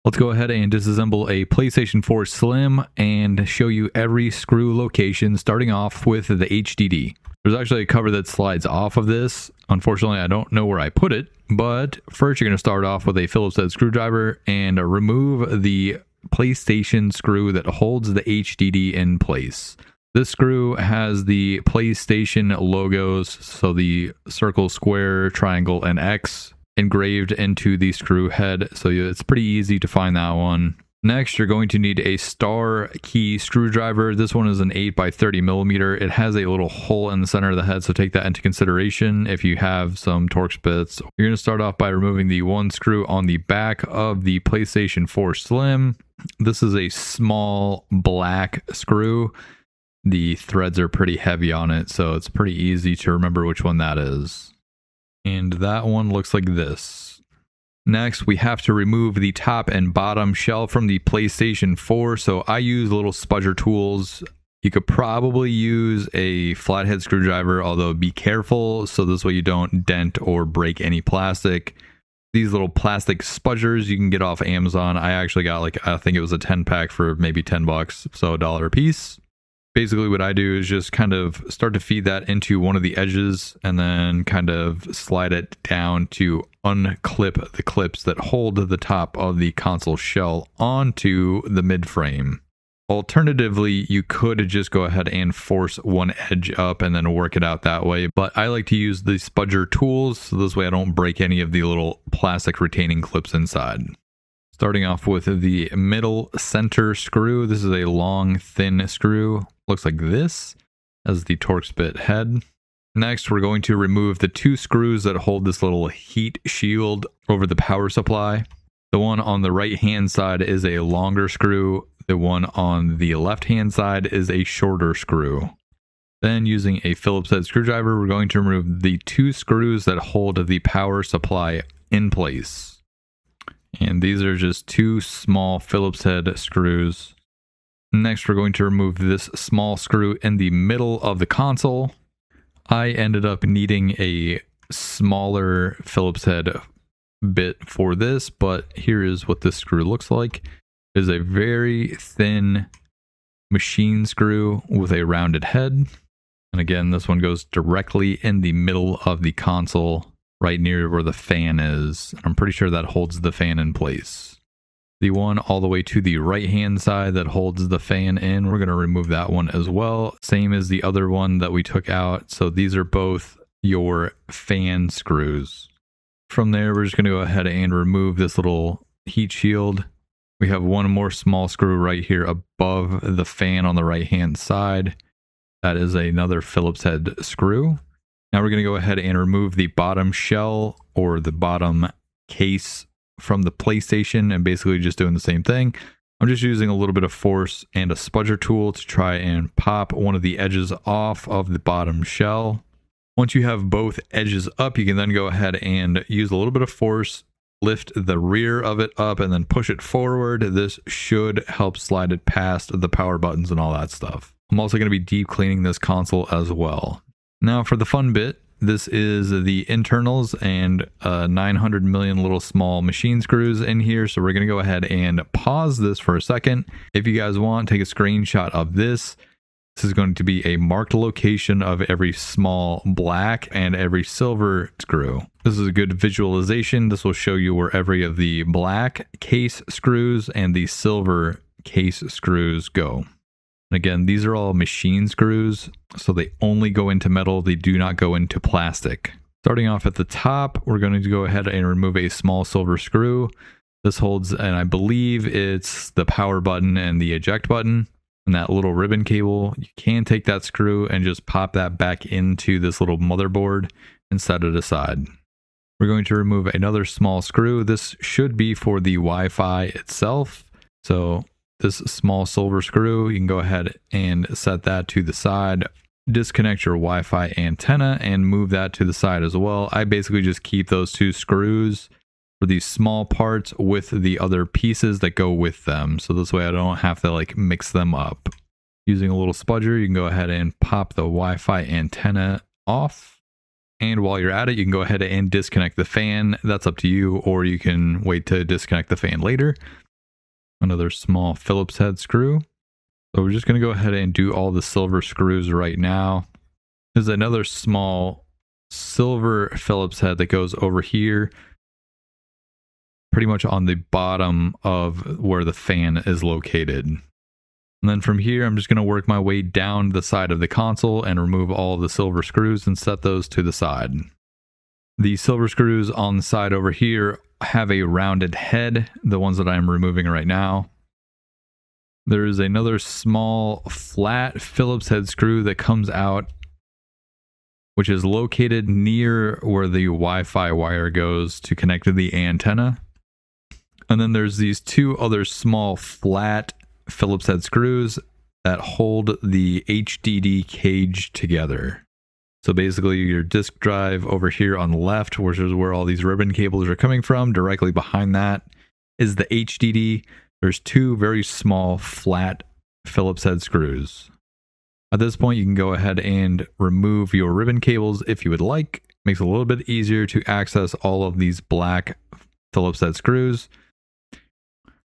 Let's go ahead and disassemble a PlayStation 4 Slim and show you every screw location, starting off with the HDD. There's actually a cover that slides off of this. Unfortunately, I don't know where I put it, but first you're going to start off with a Phillips head screwdriver and remove the PlayStation screw that holds the HDD in place. This screw has the PlayStation logos, so the circle, square, triangle, and X engraved into the screw head, so it's pretty easy to find that one. Next, you're going to need a star key screwdriver. This one is an 8x30mm. It has a little hole in the center of the head, so take that into consideration if you have some Torx bits. You're going to start off by removing the one screw on the back of the PlayStation 4 Slim. This is a small black screw. The threads are pretty heavy on it, so it's pretty easy to remember which one that is. And that one looks like this. Next, we have to remove the top and bottom shell from the PlayStation 4. So I use little spudger tools. You could probably use a flathead screwdriver, although be careful so this way you don't dent or break any plastic. These little plastic spudgers you can get off Amazon. I actually got I think it was a 10 pack for maybe $10, so $1 a piece. Basically what I do is just kind of start to feed that into one of the edges and then kind of slide it down to unclip the clips that hold the top of the console shell onto the mid frame. Alternatively, you could just go ahead and force one edge up and then work it out that way, but I like to use the spudger tools so this way I don't break any of the little plastic retaining clips inside. Starting off with the middle center screw. This is a long, thin screw. Looks like this as the Torx bit head. Next, we're going to remove the two screws that hold this little heat shield over the power supply. The one on the right hand side is a longer screw. The one on the left hand side is a shorter screw. Then using a Phillips head screwdriver, we're going to remove the two screws that hold the power supply in place. And these are just two small Phillips head screws. Next, we're going to remove this small screw in the middle of the console. I ended up needing a smaller Phillips head bit for this, but here is what this screw looks like. It is a very thin machine screw with a rounded head. And again, this one goes directly in the middle of the console, right near where the fan is. I'm pretty sure that holds the fan in place. The one all the way to the right hand side that holds the fan in, we're going to remove that one as well. Same as the other one that we took out. So these are both your fan screws. From there, we're just going to go ahead and remove this little heat shield. We have one more small screw right here above the fan on the right hand side. That is another Phillips head screw. Now we're going to go ahead and remove the bottom shell or the bottom case from the PlayStation and basically just doing the same thing. I'm just using a little bit of force and a spudger tool to try and pop one of the edges off of the bottom shell. Once you have both edges up, you can then go ahead and use a little bit of force, lift the rear of it up and then push it forward. This should help slide it past the power buttons and all that stuff. I'm also going to be deep cleaning this console as well. Now for the fun bit, this is the internals and 900 million little small machine screws in here. So we're going to go ahead and pause this for a second. If you guys want, take a screenshot of this. This is going to be a marked location of every small black and every silver screw. This is a good visualization. This will show you where every of the black case screws and the silver case screws go. Again, these are all machine screws, so they only go into metal. They do not go into plastic. Starting off at the top, we're going to go ahead and remove a small silver screw. This holds, and I believe it's the power button and the eject button. And that little ribbon cable, you can take that screw and just pop that back into this little motherboard and set it aside. We're going to remove another small screw. This should be for the Wi-Fi itself. So this small silver screw, you can go ahead and set that to the side, disconnect your Wi-Fi antenna and move that to the side as well. I basically just keep those two screws for these small parts with the other pieces that go with them. So this way I don't have to mix them up. Using a little spudger, you can go ahead and pop the Wi-Fi antenna off. And while you're at it, you can go ahead and disconnect the fan. That's up to you, or you can wait to disconnect the fan later. Another small Phillips head screw. So we're just going to go ahead and do all the silver screws right now. There's another small silver Phillips head that goes over here, pretty much on the bottom of where the fan is located. And then from here, I'm just going to work my way down the side of the console and remove all the silver screws and set those to the side. The silver screws on the side over here have a rounded head, the ones that I'm removing right now. There is another small flat Phillips head screw that comes out, which is located near where the Wi-Fi wire goes to connect to the antenna. And then there's these two other small flat Phillips head screws that hold the HDD cage together. So basically your disk drive over here on the left, which is where all these ribbon cables are coming from, directly behind that is the HDD. There's two very small flat Phillips head screws. At this point, you can go ahead and remove your ribbon cables if you would like. Makes it a little bit easier to access all of these black Phillips head screws.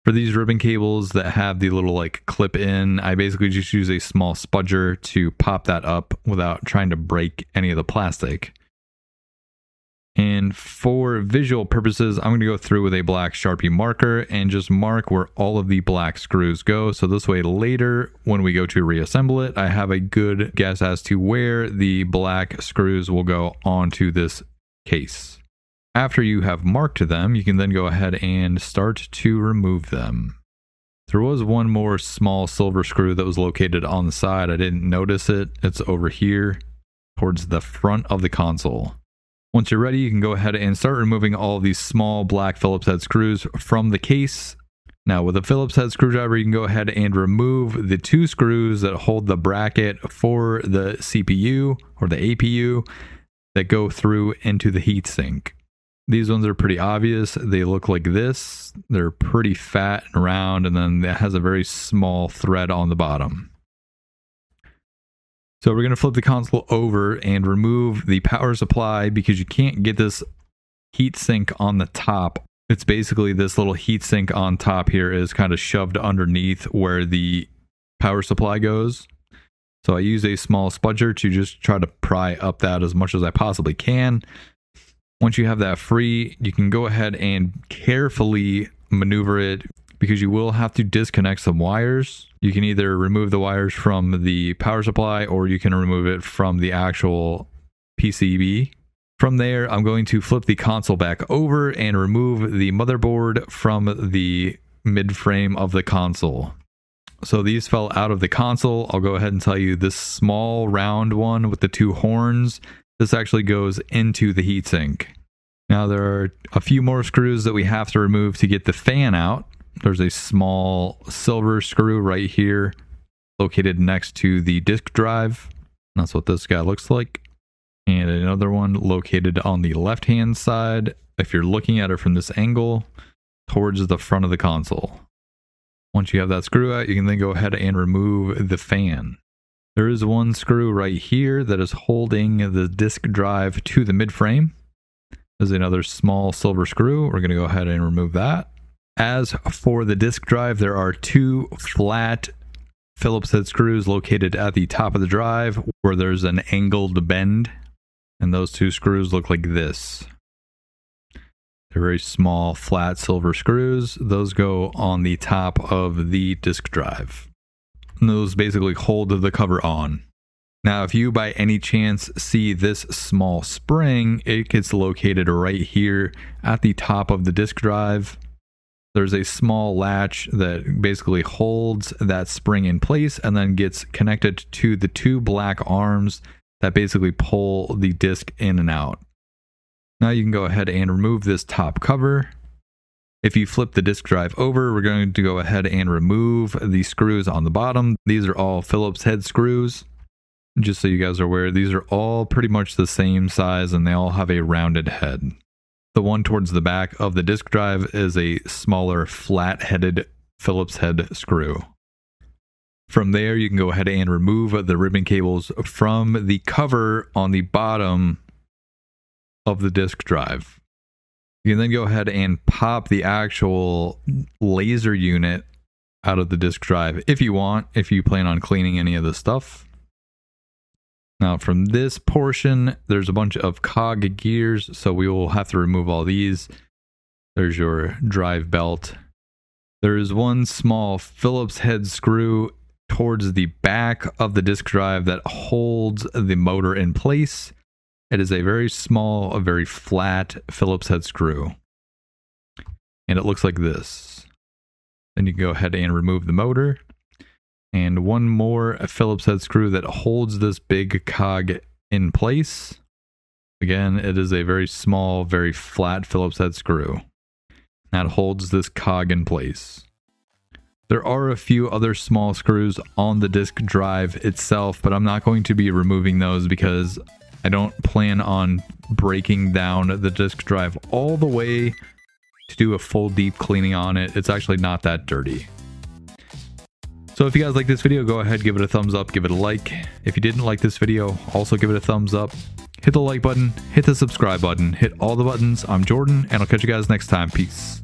For these ribbon cables that have the little like clip in, I basically just use a small spudger to pop that up without trying to break any of the plastic. And for visual purposes, I'm going to go through with a black Sharpie marker and just mark where all of the black screws go. So this way later, when we go to reassemble it, I have a good guess as to where the black screws will go onto this case. After you have marked them, you can then go ahead and start to remove them. There was one more small silver screw that was located on the side. I didn't notice it. It's over here towards the front of the console. Once you're ready, you can go ahead and start removing all of these small black Phillips head screws from the case. Now with a Phillips head screwdriver, you can go ahead and remove the two screws that hold the bracket for the CPU or the APU that go through into the heatsink. These ones are pretty obvious. They look like this. They're pretty fat and round, and then it has a very small thread on the bottom. So we're going to flip the console over and remove the power supply because you can't get this heatsink on the top. It's basically this little heatsink on top here is kind of shoved underneath where the power supply goes. So I use a small spudger to just try to pry up that as much as I possibly can. Once you have that free, you can go ahead and carefully maneuver it because you will have to disconnect some wires. You can either remove the wires from the power supply or you can remove it from the actual PCB. From there, I'm going to flip the console back over and remove the motherboard from the mid frame of the console. So these fell out of the console. I'll go ahead and tell you this small round one with the two horns, this actually goes into the heatsink. Now there are a few more screws that we have to remove to get the fan out. There's a small silver screw right here located next to the disk drive. That's what this guy looks like. And another one located on the left hand side, if you're looking at it from this angle, towards the front of the console. Once you have that screw out, you can then go ahead and remove the fan. There is one screw right here that is holding the disk drive to the mid frame. There's another small silver screw. We're going to go ahead and remove that. As for the disk drive, there are two flat Phillips head screws located at the top of the drive where there's an angled bend. And those two screws look like this. They're very small, flat silver screws. Those go on the top of the disk drive. And those basically hold the cover on. Now, if you by any chance see this small spring, it gets located right here at the top of the disk drive. There's a small latch that basically holds that spring in place and then gets connected to the two black arms that basically pull the disk in and out. Now you can go ahead and remove this top cover. If you flip the disk drive over, we're going to go ahead and remove the screws on the bottom. These are all Phillips head screws. Just so you guys are aware, these are all pretty much the same size and they all have a rounded head. The one towards the back of the disk drive is a smaller flat-headed Phillips head screw. From there, you can go ahead and remove the ribbon cables from the cover on the bottom of the disk drive. You can then go ahead and pop the actual laser unit out of the disk drive if you want, if you plan on cleaning any of the stuff. Now from this portion, there's a bunch of cog gears, so we will have to remove all these. There's your drive belt. There is one small Phillips head screw towards the back of the disk drive that holds the motor in place. It is a very small, a very flat Phillips head screw. And it looks like this. Then you can go ahead and remove the motor. And one more Phillips head screw that holds this big cog in place. Again, it is a very small, very flat Phillips head screw that holds this cog in place. There are a few other small screws on the disk drive itself, but I'm not going to be removing those because I don't plan on breaking down the disk drive all the way to do a full deep cleaning on it. It's actually not that dirty. So if you guys like this video, go ahead, give it a thumbs up, give it a like. If you didn't like this video, also give it a thumbs up. Hit the like button, hit the subscribe button, hit all the buttons. I'm Jordan, and I'll catch you guys next time. Peace.